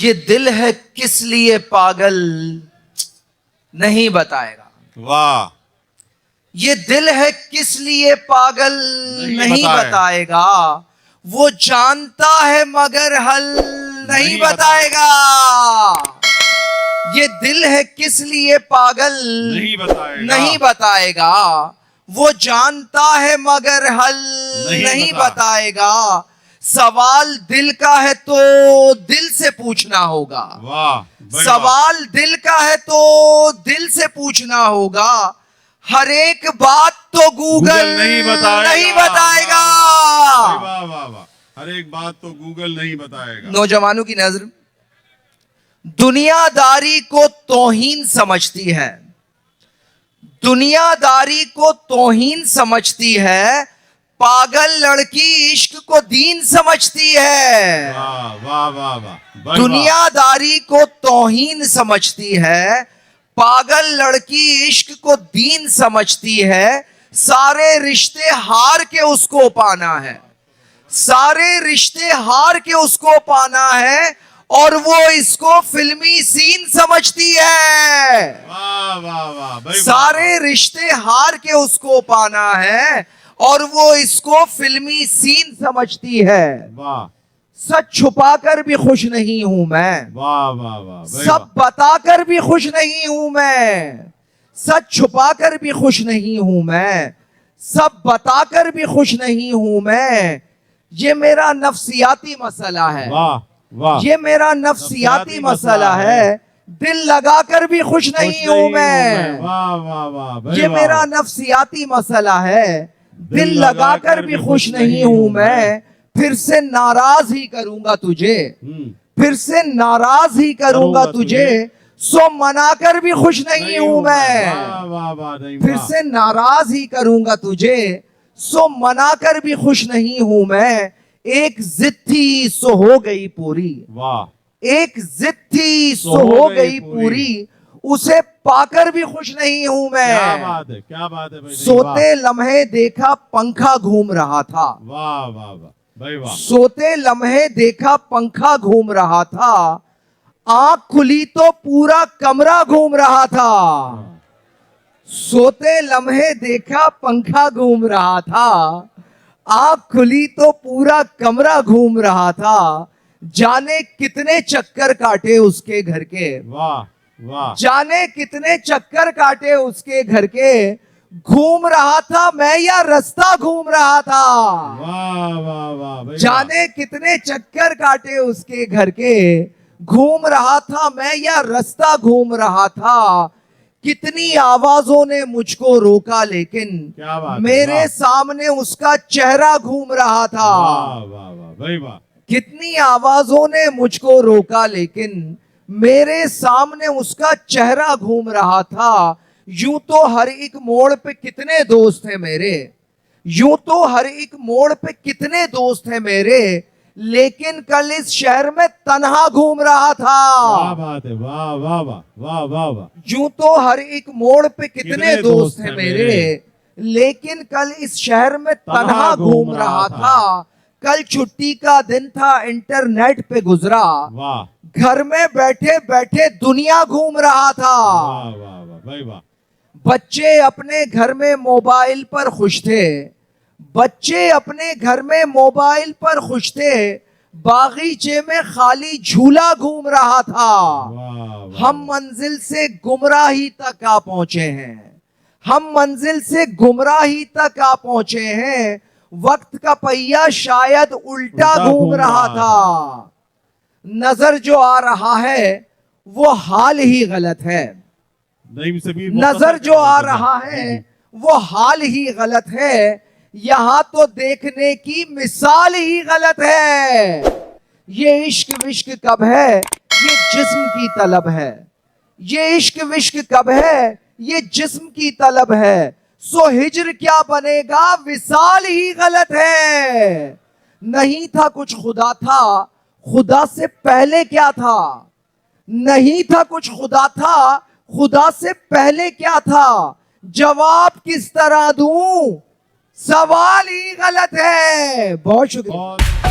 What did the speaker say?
ये दिल है किस लिए पागल नहीं बताएगा। वाह। ये दिल है किस लिए पागल नहीं बताएगा। वो जानता है मगर हल नहीं बताएगा। ये दिल है किस लिए पागल नहीं बताएगा। वो जानता है मगर हल नहीं बताएगा। सवाल दिल का है तो दिल से पूछना होगा। वाह। सवाल दिल का है तो दिल से पूछना होगा। हर एक बात तो गूगल नहीं बताएगा। वाह वाह वाह। हर एक बात तो गूगल नहीं बताएगा। नौजवानों की नजर दुनियादारी को तौहीन समझती है। दुनियादारी को तौहीन समझती है। पागल लड़की इश्क को दीन समझती है। वाह वाह वाह वाह। दुनियादारी को तौहीन समझती है। पागल लड़की इश्क को दीन समझती है। सारे रिश्ते हार के उसको पाना है। सारे रिश्ते हार के उसको पाना है। और वो इसको फिल्मी सीन समझती है। वाह वाह वाह। सारे रिश्ते हार के उसको पाना है और वो इसको फिल्मी सीन समझती है। वाह। सच छुपाकर भी खुश नहीं हूं मैं। वाह वाह वाह। सब बताकर भी खुश नहीं हूं मैं। सच छुपाकर भी खुश नहीं हूं मैं। सब बताकर भी खुश नहीं हूं मैं। ये मेरा नफ्सियाती मसला है। वाह वाह। ये मेरा नफ्सियाती मसला है। दिल लगाकर भी खुश नहीं हूं मैं। वाह वाह वाह। ये मेरा नफ्सियाती मसला है। दिल लगाकर भी खुश नहीं हूं मैं। फिर से नाराज ही करूंगा तुझे। फिर से नाराज ही करूंगा तुझे। सो मनाकर भी खुश नहीं हूं मैं। फिर से नाराज ही करूंगा तुझे। सो मनाकर भी खुश नहीं हूं मैं। एक जिद थी सो हो गई पूरी। वाह। एक जिद थी सो हो गई पूरी। उसे पाकर भी खुश नहीं हूं मैं। क्या बात है, क्या बात है भाई। सोते लम्हे देखा पंखा घूम रहा था। वाह वाह वाह भाई वाह। सोते लम्हे देखा पंखा घूम रहा था। आंख खुली तो पूरा कमरा घूम रहा था। सोते लम्हे देखा पंखा घूम रहा था। आंख खुली तो पूरा कमरा घूम रहा था। जाने कितने चक्कर काटे उसके घर के। वाह वाह। जाने कितने चक्कर काटे उसके घर के। घूम रहा था मैं या रास्ता घूम रहा था। वाह वाह वाह। जाने कितने चक्कर काटे उसके घर के। घूम रहा था मैं या रास्ता घूम रहा था। कितनी आवाजों ने मुझको रोका लेकिन मेरे सामने उसका चेहरा घूम रहा था। वाह वाह वाह भाई वाह। कितनी आवाजों ने मुझको रोका लेकिन मेरे सामने उसका चेहरा घूम रहा था। यूं तो हर एक मोड़ पे कितने दोस्त हैं मेरे। यूं तो हर एक मोड़ पे कितने दोस्त हैं मेरे। लेकिन कल इस शहर में तन्हा घूम रहा था। क्या बात है। वाह वाह वाह वाह वाह वाह। यूं तो हर एक मोड़ पे कितने दोस्त हैं मेरे। लेकिन कल इस शहर में तन्हा घूम रहा था। कल छुट्टी का दिन था इंटरनेट पे गुजरा। वाह। घर में बैठे बैठे दुनिया घूम रहा था। वाह वाह वाह भाई वाह। बच्चे अपने घर में मोबाइल पर खुश थे। बच्चे अपने घर में मोबाइल पर खुश थे। बागीचे में खाली झूला घूम रहा था। हम मंजिल से गुमराही तक आ पहुंचे हैं। हम मंजिल से गुमराही तक आ पहुंचे हैं। वक्त का पहिया शायद उल्टा घूम रहा था। नजर जो आ रहा है वो हाल ही गलत है। नजर जो आ रहा है वो हाल ही गलत है। यहां तो देखने की मिसाल ही गलत है। ये इश्क विश्क कब है ये जिस्म की तलब है। ये इश्क विश्क कब है ये जिस्म की तलब है। सो हिज्र क्या बनेगा विसाल ही गलत है। नहीं था कुछ खुदा था खुदा से पहले क्या था। नहीं था कुछ खुदा था खुदा से पहले क्या था। जवाब किस तरह दूं सवाल ही गलत है। बहुत शुक्रिया।